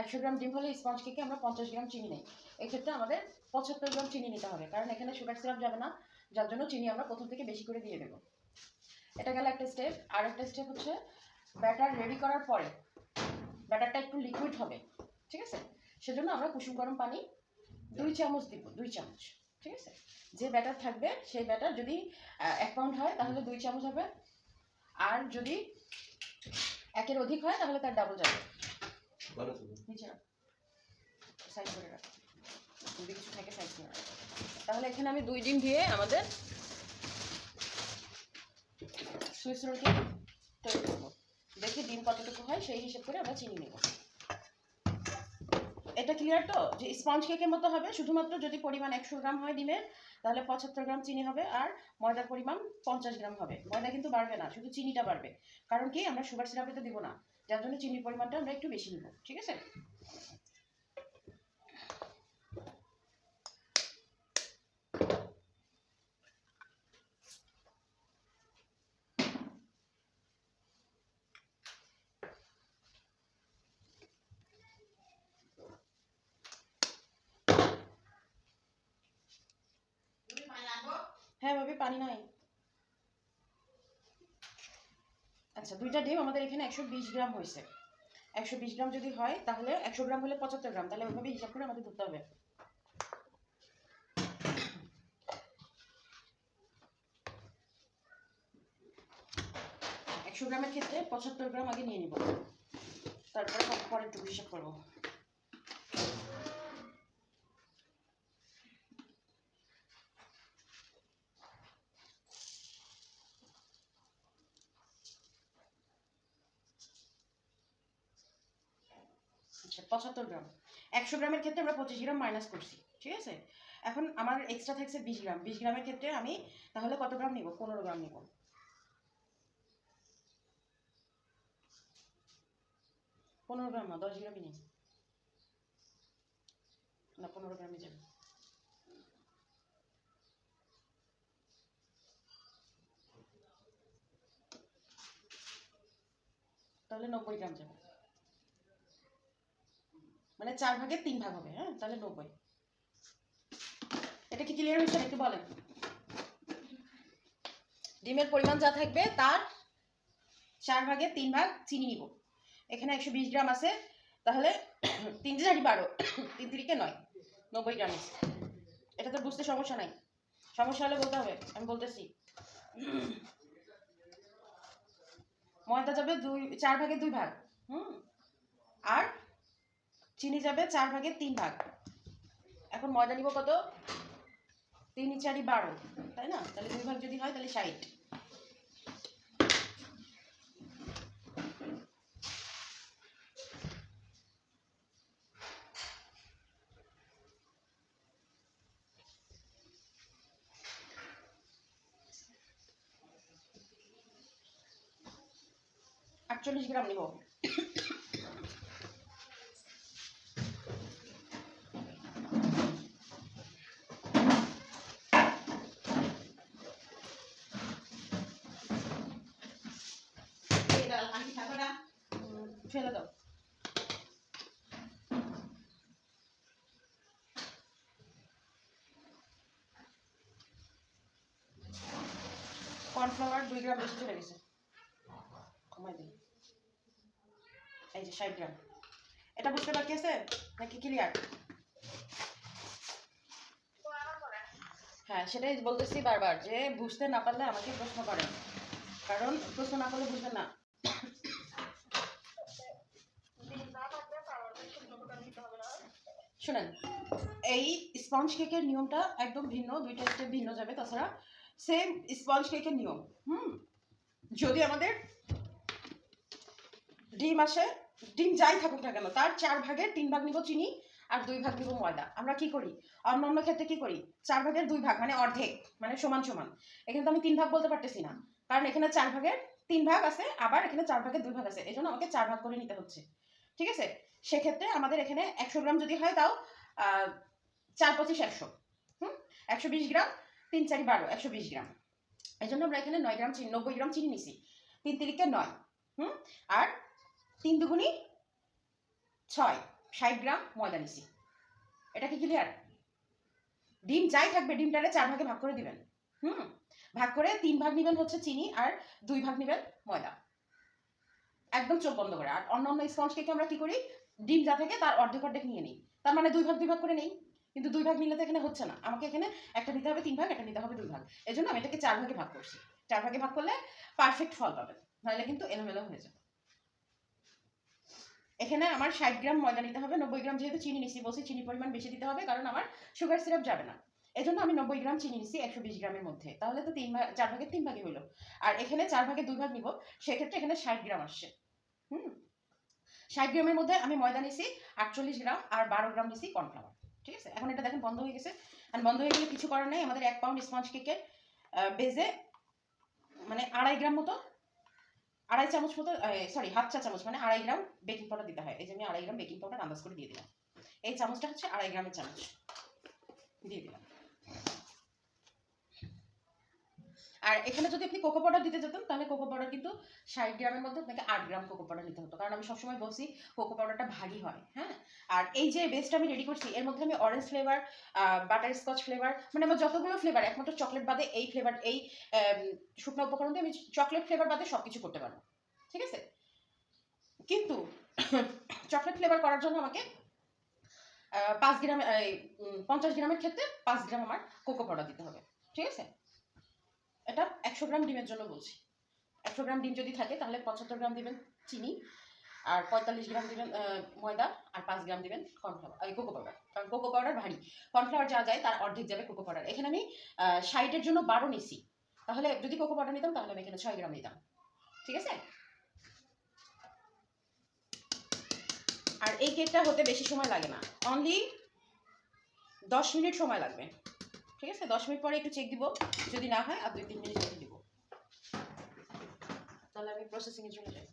100 গ্রাম ডিম হলে স্পঞ্জ কেকে আমরা 50 গ্রাম চিনি নেই। এক্ষেত্রে আমাদের 75 গ্রাম চিনি নিতে হবে, কারণ এখানে সুগার সিরাপ যাবে না, যার জন্য চিনি আমরা প্রথম থেকে বেশি করে দিয়ে দেবো। এটা গেল একটা স্টেপ। আর একটা স্টেপ হচ্ছে ব্যাটার রেডি করার পরে ব্যাটারটা একটু লিকুইড হবে, ঠিক আছে? সেজন্য আমরা কুসুম গরম পানি 2 চামচ দিব, 2 চামচ, ঠিক আছে? যে ব্যাটার থাকবে সেই ব্যাটার যদি 1 পাউন্ড হয় তাহলে 2 চামচ হবে, আর যদি 1-এর অধিক হয় তাহলে তার ডাবল যাবে। নিচে সাইড করে রাখ, যদি কিছু থাকে সাইড করে রাখ। তাহলে এখানে আমি 2 ডিম দিয়ে আমাদের সুইস রোলটি তৈরি করবো। দেখি ডিম কতটুকু হয় সেই হিসেব করে আমরা চিনি নেব। এটা ক্লিয়ার তো, যে স্পঞ্জ কেকের মতো হবে, শুধুমাত্র যদি পরিমাণ 100 গ্রাম হয় ডিমের তাহলে 75 গ্রাম চিনি হবে, আর ময়দার পরিমাণ 50 গ্রাম হবে। ময়দা কিন্তু বাড়বে না, শুধু চিনিটা বাড়বে। কারণ কি, আমরা সুগার সিরাপে তো দিব না, যার জন্য চিনির পরিমাণটা আমরা একটু বেশি নেব, ঠিক আছে? হ্যাঁ ভাবি, পানি নাই। আচ্ছা, 2টা ডিম আমাদের এখানে 120 গ্রাম হয়েছে। 120 গ্রাম যদি হয় তাহলে 100 গ্রাম হলে 75 গ্রাম, তাহলে ওইভাবে হিসাব করে আমাদের ধরতে হবে। 100 গ্রামের ক্ষেত্রে 75 গ্রাম আগে নিয়ে নিব, তারপরে পরের টুকু হিসাব করবো। আচ্ছা, 75 গ্রাম। 100 গ্রামের ক্ষেত্রে আমরা 25 গ্রাম মাইনাস করছি, ঠিক আছে? এখন আমার এক্সট্রা থাকছে 20 গ্রাম। 20 গ্রামের ক্ষেত্রে আমি তাহলে কত গ্রাম নিব? 15 গ্রাম নিব। 15 গ্রাম না, 10 গ্রামই নিই না, 15 গ্রামই যাবে। তাহলে 90 গ্রাম যাবে, মানে 4 ভাগের 3 ভাগ হবে। হ্যাঁ, তাহলে 90। এটা কি ক্লিয়ার হচ্ছে? একটু বলেন। ডিমের পরিমাণ যা থাকবে তার 4 ভাগের 3 ভাগ চিনি নিব। এখানে 120 গ্রাম আছে, তাহলে 3 × 4 = 12, 3 × 3 = 9, 90 গ্রাম। এটা তো বুঝতে সমস্যা নাই, সমস্যা হলে বলতে হবে, আমি বলতেছি। ময়দা যাবে 4 ভাগের 2 ভাগ, আর চিনি যাবে 4 ভাগের 3 ভাগ। এখন ময়দা নিব কত? 3 × 4 = 12, তাই না? তাহলে 2 ভাগ যদি হয় তাহলে 60। আটচল্লিশ গ্রাম নিব। ফেলে দাও। কর্নফ্লাওয়ার 2 গ্রাম বেশি চলে গেছে, কমাই দিই। এই যে 60 গ্রাম। এটা বুঝতে বাকি আছে নাকি ক্লিয়ার? হ্যাঁ, সেটাই বলতেছি বারবার, যে বুঝতে না পারলে আমাকে প্রশ্ন করেন, কারণ প্রশ্ন না করলে বুঝবেন না। শুনেন, এই স্পঞ্জ কেকের নিয়মটা একদম ভিন্ন, 2টা স্টেপ ভিন্ন যাবে। তাছাড়া সেম স্পঞ্জ কেকের নিয়ম, যদি আমাদের ডিম আসে, ডিম যাই থাকুক না কেন, তার 4 ভাগের 3 ভাগ নিব চিনি, আর 2 ভাগ নিব ময়দা। আমরা কি করি অন্য অন্য ক্ষেত্রে? কি করি? 4 ভাগের 2 ভাগ, মানে অর্ধেক, মানে সমান সমান। এখানে তো আমি 3 ভাগ বলতে পারতেছি না, কারণ এখানে 4 ভাগের 3 ভাগ আছে, আবার এখানে 4 ভাগের 2 ভাগ আছে, এই জন্য আমাকে 4 ভাগ করে নিতে হচ্ছে, ঠিক আছে? সেক্ষেত্রে আমাদের এখানে 100 গ্রাম যদি হয়, তাও 4 × 25 = 100। 120 গ্রাম, 3 × 4 = 12, 120 গ্রাম। এই জন্য আমরা এখানে 9 গ্রাম চিনি, 90 গ্রাম চিনি নিছি। 3 × 3 = 9, আর 3 × 2 = 6, 60 গ্রাম ময়দা নিছি। এটা কি ক্লিয়ার? ডিম যাই থাকবে ডিমটারে 4 ভাগে ভাগ করে দিবেন। ভাগ করে 3 ভাগ নিবেন হচ্ছে চিনি আর 2 ভাগ নিবেন ময়দা, একদম চোখ বন্ধ করে। আর অন্য অন্য স্পঞ্জ কেকে আমরা কি করি, ডিম যা থাকে তার অর্ধেক অর্ধেক নিয়ে নিই, তার মানে 2 ভাগ 2 ভাগ করে নেই। কিন্তু 2 ভাগ নিলে তো এখানে হচ্ছে না, আমাকে এখানে একটা নিতে হবে 3 ভাগ, একটা নিতে হবে 2 ভাগ। এজন্য আমি এটাকে 4 ভাগে ভাগ করছি। 4 ভাগে ভাগ করলে পারফেক্ট ফল পাবেন, নাহলে কিন্তু এলোমেলো হয়ে যাবে। এখানে আমার 60 গ্রাম ময়দা নিতে হবে, 90 গ্রাম যেহেতু চিনি নিছি, বলছি চিনি পরিমাণ বেশি দিতে হবে কারণ আমার সুগার সিরাপ যাবে না। এজন্য আমি 90 গ্রাম চিনি নিছি 120 গ্রামের মধ্যে, তাহলে তো 4 ভাগের 3 ভাগই হলো। আর এখানে 4 ভাগে 2 ভাগ নিব, সেক্ষেত্রে এখানে 60 গ্রাম আসছে। 60 গ্রামের মধ্যে আমি ময়দা নিছি 48 গ্রাম আর 12 গ্রাম নিছি কর্নফ্লাওয়ার। ঠিক আছে, এখন এটা দেখেন বন্ধ হয়ে গেছে। আর বন্ধ হয়ে গেলে কিছু করার নেই, আমাদের 1 পাউন্ড স্পঞ্জ কেকের বেজে মানে 2.5 গ্রাম মতো, 2.5 চামচ মতো, সরি হাফ চা চামচ মানে 2.5 গ্রাম বেকিং পাউডার দিতে হয়। এই যে আমি 2.5 গ্রাম বেকিং পাউডার আন্দাজ করে দিয়ে দিলাম। এই চামচটা হচ্ছে 2.5 গ্রামের চামচ দিয়ে দিলাম। আর এখানে যদি আপনি কোকো পাউডার দিতে যেতেন তাহলে কোকো পাউডার কিন্তু 60 গ্রামের মধ্যে আপনাকে 8 গ্রাম কোকো পাউডার নিতে হতো, কারণ আমি সবসময় বলছি কোকো পাউডারটা ভারী হয়। হ্যাঁ, আর এই যে বেসটা আমি রেডি করছি এর মধ্যে আমি orange flavour, butter Scotch flavour, মানে আমার যতগুলো ফ্লেভার, একমাত্র চকলেট বাদে এই ফ্লেভার, এই শুকনো উপকরণ দিয়ে আমি চকলেট ফ্লেভার বাদে সব কিছু করতে পারবো। ঠিক আছে, কিন্তু চকলেট ফ্লেভার করার জন্য আমাকে 5 গ্রাম 50 গ্রামের ক্ষেত্রে 5 গ্রাম আমার কোকো পাউডার দিতে হবে। ঠিক আছে, এটা 100 গ্রাম ডিমের জন্য বলছি। 100 গ্রাম ডিম যদি থাকে তাহলে 75 গ্রাম দিবেন চিনি, আর 45 গ্রাম দিবেন ময়দা, আর 5 গ্রাম দিবেন কর্নফ্লাওয়ার, কোকো পাউডার। কারণ কোকো পাউডার ভারী, কর্নফ্লাওয়ার যা যায় তার অর্ধেক যাবে কোকো পাউডার। এখানে আমি 60-এর জন্য 12 নিছি, তাহলে যদি কোকো পাউডার নিতাম তাহলে আমি এখানে 6 গ্রাম নিতাম। ঠিক আছে, আর এই কেকটা হতে বেশি সময় লাগে না, অনলি 10 মিনিট সময় লাগবে। ঠিক আছে, 10 মিনিট পরে একটু চেক দিব, যদি না হয় আর 2-3 মিনিট রেখে দিব, তাহলে আমি প্রসেসিং এর জন্য যাই।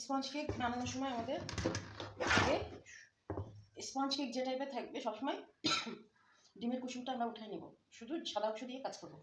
স্পঞ্জ কেক বানানোর সময় আমাদের স্পঞ্জ কেক যে টাইপের থাকবে সবসময় ডিমের কুসুমটা আমরা উঠাই নেব, শুধু সাদা অংশ দিয়ে কাজ করবো।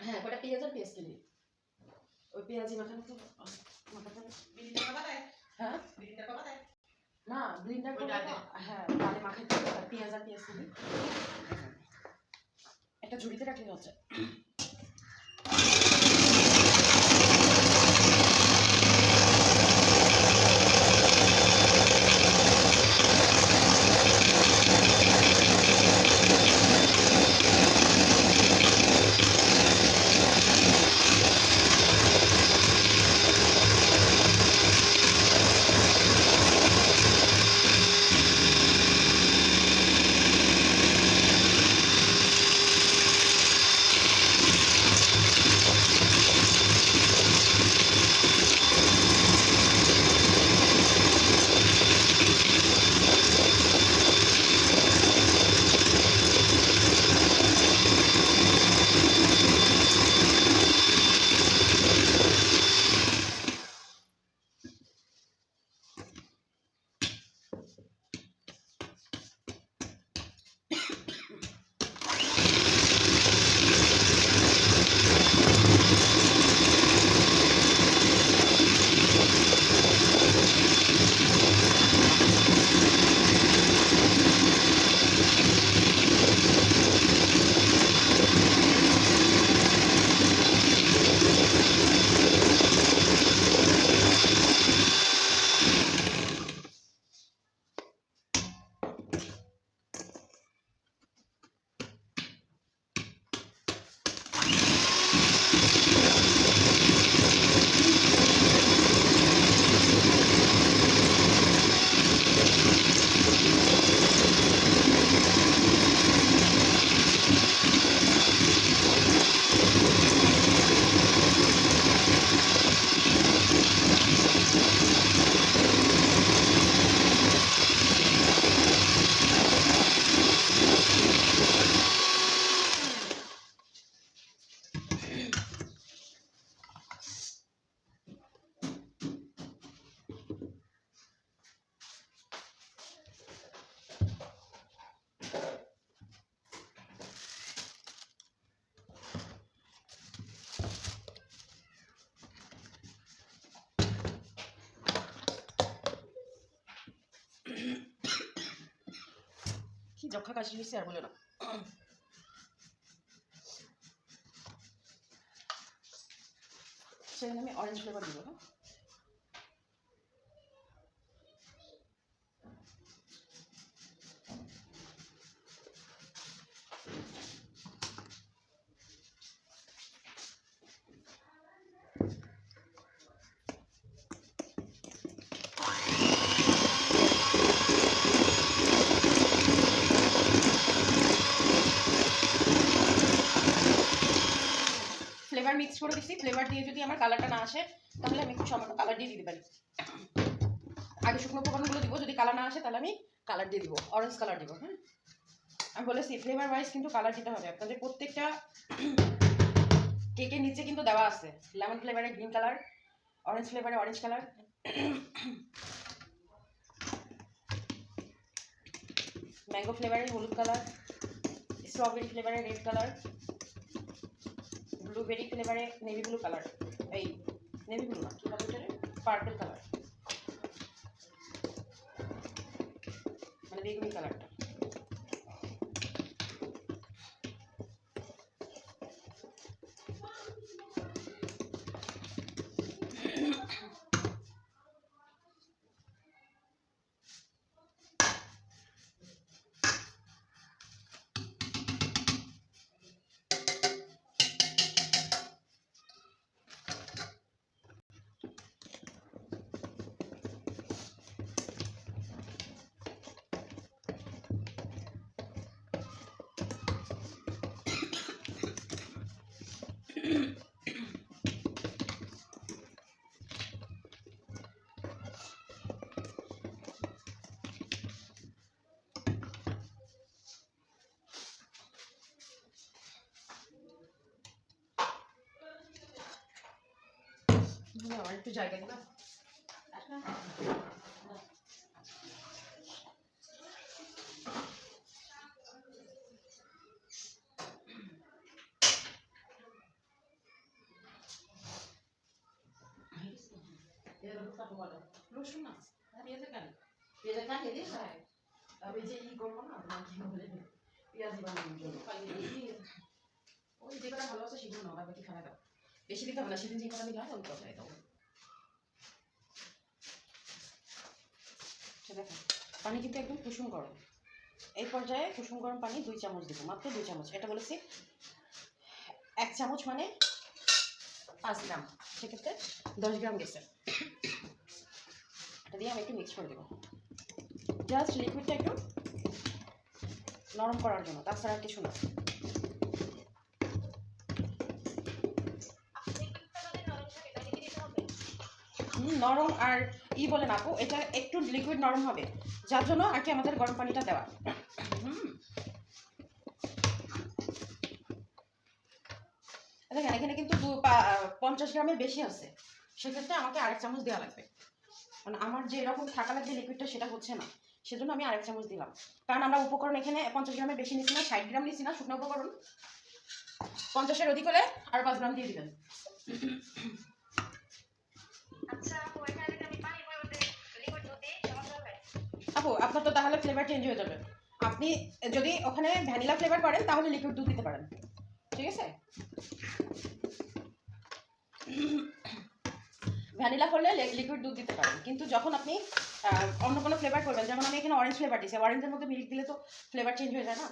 হ্যাঁ, কটা পেঁয়াজ আর পেঁয়াজ কিনে ওই পেঁয়াজি মাখানো তো হ্যাঁ না ব্লিন্ডার করে, হ্যাঁ ডালে মাখাইতে হবে, পেঁয়াজ আর পেঁয়াজ কিনি একটা ঝুড়িতে রাখলে হচ্ছে। যক্ষা কাশি হয়েছে আর বলে না। সেখানে আমি অরেঞ্জ ফ্লেভার দিব। হ্যাঁ, ফ্লেভার মিক্স করে দিচ্ছি। ফ্লেভার দিয়ে যদি আমার কালারটা না আসে তাহলে আমি একটু সামান্য কালার দিয়ে দিতে পারি। আগে শুকনো উপকরণগুলো দিব, যদি কালার না আসে তাহলে আমি কালার দিয়ে দিব, অরেঞ্জ কালার দিব। হ্যাঁ, আমি বলেছি ফ্লেভার ওয়াইজ কিন্তু কালার দিতে হবে আপনাদের। প্রত্যেকটা কেকের নিচে কিন্তু দেওয়া আছে লেমন ফ্লেভারে গ্রিন কালার, অরেঞ্জ ফ্লেভারে অরেঞ্জ কালার, ম্যাঙ্গো ফ্লেভারে হলুদ কালার, স্ট্রবেরি ফ্লেভারে রেড কালার, ব্লুবেরি ফ্লেভারে নেভি ব্লু কালার, এই নেভি ব্লু না, কী বলে ওটারে, পার্পল কালার, মানে বেগুনি কালারটা। আমার একটু জায়গা দিবা। রসুন না, পেঁয়াজের কালি, পেঁয়াজের কালি দিস। তবে যে ই করবো না, তোমার কি বলে পেঁয়াজ বানানোর জন্য ওই যে কটা ভালো আছে সেগুলো না, বাকি খাওয়া দাও বেশি দিতে হবে না। সেদিন যে কটা দিলাম ওই কথাই দাও। দেখো পানি কিন্তু একদম কুসুম গরম। এই পর্যায়ে কুসুম গরম পানি 2 চামচ দিব, মাত্র 2 চামচ। এটা বলেছি 1 চামচ মানে 5 গ্রাম, সেক্ষেত্রে 10 গ্রাম গেছে। এটা দিয়ে আমি একটু মিক্স করে দেবো, জাস্ট লিকুইডটা একটু নরম করার জন্য, তাছাড়া কিছু না। নরম আর বলে না আপু, এটা একটু লিকুইড নরম হবে, যার জন্য আর কি আমাদের গরম পানিটা দেওয়া। দেখেন এখানে কিন্তু 50 গ্রামের বেশি আছে, সেক্ষেত্রে আমাকে 1 চামচ দেওয়া লাগবে। মানে আমার যে এরকম থাকা লাগবে লিকুইডটা সেটা হচ্ছে না, সেজন্য আমি 1 চামচ দিলাম। কারণ আমরা উপকরণ এখানে 50 গ্রামের বেশি নিচ্ছি না, 60 গ্রাম নিচ্ছি না শুকনো উপকরণ। 50-এর অধিক হলে আর 5 গ্রাম দিয়ে দিবেন। আপু আপনার তো তাহলে ফ্লেভার চেঞ্জ হয়ে যাবে। আপনি যদি ওখানে ভ্যানিলা ফ্লেভার করেন তাহলে লিকুইড দুধ দিতে পারেন, ঠিক আছে? ভ্যানিলা করলে লিকুইড দুধ দিতে পারেন, কিন্তু যখন আপনি অন্য কোনো ফ্লেভার করবেন, যেমন আমি এখানে অরেঞ্জ ফ্লেভার দিয়েছি, অরেঞ্জের মধ্যে মিল্ক দিলে তো ফ্লেভার চেঞ্জ হয়ে যায় না।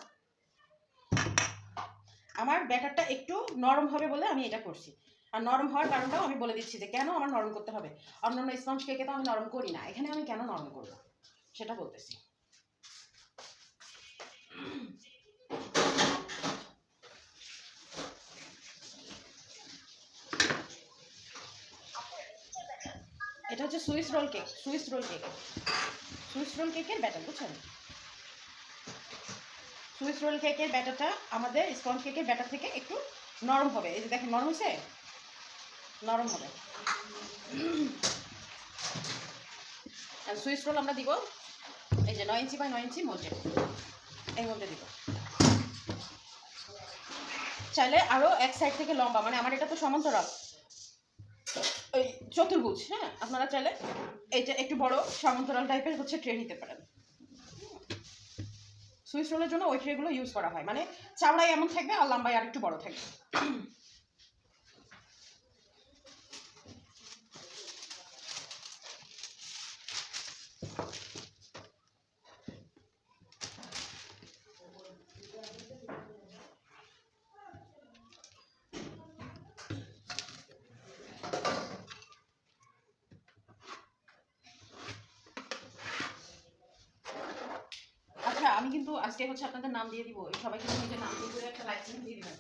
আমার ব্যাটারটা একটু নরম হবে বলে আমি এটা করছি, আর নরম হওয়ার কারণটাও আমি বলে দিচ্ছি যে কেন আমার নরম করতে হবে। অন্যান্য স্পঞ্জ কেকে তো আমি নরম করি না, এখানে আমি কেন নরম করব সেটা বলতেছি। এটা হচ্ছে Swiss roll cake, Swiss roll কেকের ব্যাটার, বুঝছেন? সুইস রোল কেকের ব্যাটারটা আমাদের স্পঞ্জ কেকের ব্যাটার থেকে একটু নরম হবে। এই যে দেখেন নরম হয়েছে, নরম হবে। আর সুইস রোল আমরা দিব এই যে 9 ইঞ্চি বাই 9 ইঞ্চি মধ্যে, এর মধ্যে দিব। চাইলে আরও এক সাইড থেকে লম্বা, মানে আমার এটা তো সমান্তরাল, ওই চতুর্ভুজ, হ্যাঁ, আপনারা চাইলে এটা একটু বড় সমান্তরাল টাইপের হচ্ছে ট্রে নিতে পারেন। সুইস রোলের জন্য ওই ট্রেগুলো ইউজ করা হয়, মানে চাওড়াই এমন থাকবে আর লম্বাই আর একটু বড় থাকবে। আচ্ছা, আমি কিন্তু আজকে হচ্ছে আপনাদের নাম দিয়ে দিব, সবাই কিন্তু নিজের নাম দিয়ে করে একটা লাইসেন্স দিয়ে দিবেন।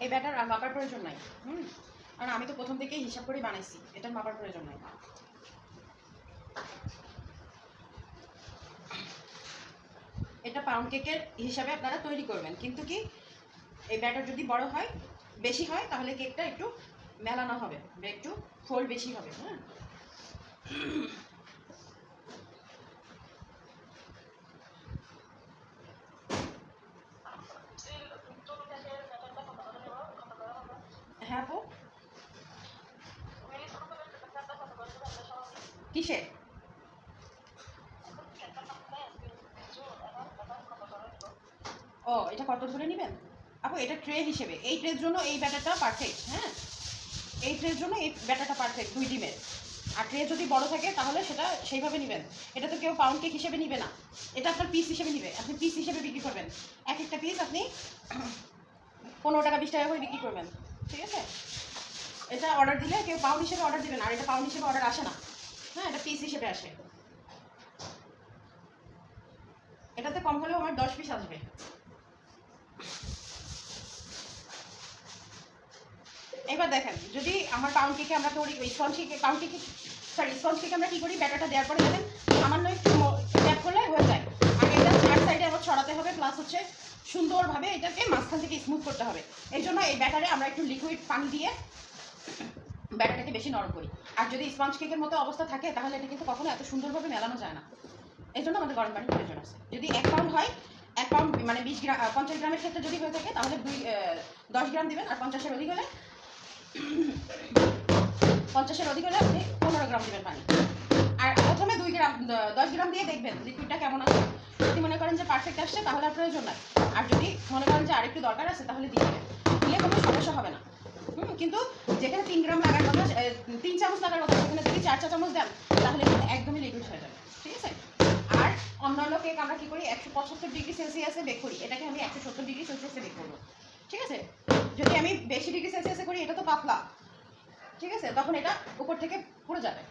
এই ব্যাটার আর মাপার প্রয়োজন নাই, কারণ আমি তো প্রথম থেকেই হিসাব করে বানাইছি, এটার মাপার প্রয়োজন নাই। এটা পাউন্ড কেকের হিসাবে আপনারা তৈরি করবেন, কিন্তু কি এই ব্যাটার যদি বড় হয় বেশি হয় তাহলে কেকটা একটু মেলানো হবে, একটু ফোল্ড বেশি হবে। হ্যাঁ আপু, কিসে? ও, এটা কত ধরে নেবেন আপু? এটা ট্রে হিসেবে, এই ট্রের জন্য এই ব্যাটারটা পারফেক্ট। হ্যাঁ, এই ট্রের জন্য এই ব্যাটারটা পারফেক্ট 2 ডিমের। আর ট্রে যদি বড় থাকে তাহলে সেটা সেইভাবে নেবেন। এটা তো কেউ পাউন্ড কেক হিসেবে নিবে না, এটা আপনার পিস হিসেবে নিবে, আপনি পিস হিসেবে বিক্রি করবেন। এক একটা পিস আপনি 15 টাকা 20 টাকা করে বিক্রি করবেন, ঠিক আছে? এটা অর্ডার দিলে কেউ পাউন্ড হিসেবে অর্ডার দিবেন, আর এটা পাউন্ড হিসেবে অর্ডার আসে না। হ্যাঁ, এটা পিস হিসেবে আসে। এটাতে কম হলেও আমার 10 পিস আসবে। এবার দেখেন, যদি আমার পাউন্ড কেকে আমরা করি, ওই স্পঞ্জ কেকে, পাউন্ড কেকে সরি স্পঞ্জ কেকে আমরা কী করি, ব্যাটারটা দেওয়ার পরে দেখেন সামান্য একটু ট্যাপ করলে হয়ে যায়। আর এটা 4 সাইডে আবার ছড়াতে হবে, প্লাস হচ্ছে সুন্দরভাবে এটাকে মাঝখান থেকে স্মুথ করতে হবে। এই জন্য এই ব্যাটারে আমরা একটু লিকুইড পানি দিয়ে ব্যাটারটাকে বেশি নরম করি। আর যদি স্পঞ্জ কেকের মতো অবস্থা থাকে তাহলে এটা কিন্তু কখনো এত সুন্দরভাবে মেলানো যায় না। এই জন্য আমাদের গরম পানির প্রয়োজন আছে। যদি 1 পাউন্ড হয়, 1 পাউন্ড মানে 20 গ্রাম, 50 গ্রামের ক্ষেত্রে যদি হয়ে থাকে তাহলে 10 গ্রাম দেবেন। আর 50-এর অধিক হলে 50-এর অধিক হলে আপনি 15 গ্রাম দেবেন পানি। আর প্রথমে 2 গ্রাম 10 গ্রাম দিয়ে দেখবেন লিকুইডটা কেমন আছে। যদি মনে করেন যে পারফেক্ট আসছে তাহলে আর প্রয়োজন নাই। আর যদি মনে করেন যে আরেকটু দরকার আছে তাহলে দিয়ে দেবেন, দিলে কোনো সমস্যা হবে না। কিন্তু যেখানে 3 গ্রাম লাগার কথা, 3 চামচ লাগার কথা, সেখানে যদি 4 চামচ দেন তাহলে কিন্তু একদমই লিকুইড হয়ে যাবে, ঠিক আছে? আর অন্যান্য কেক আমরা কী করি, 175 ডিগ্রি সেলসিয়াসে বেক করি, এটাকে আমি 170 ডিগ্রি সেলসিয়াসে বেক করবো, ঠিক আছে? যদি আমি বেশি ডিগ্রি সেলসিয়াসে করি, এটা তো পাতলা, ঠিক আছে, তখন এটা উপর থেকে পুড়ে যাবে।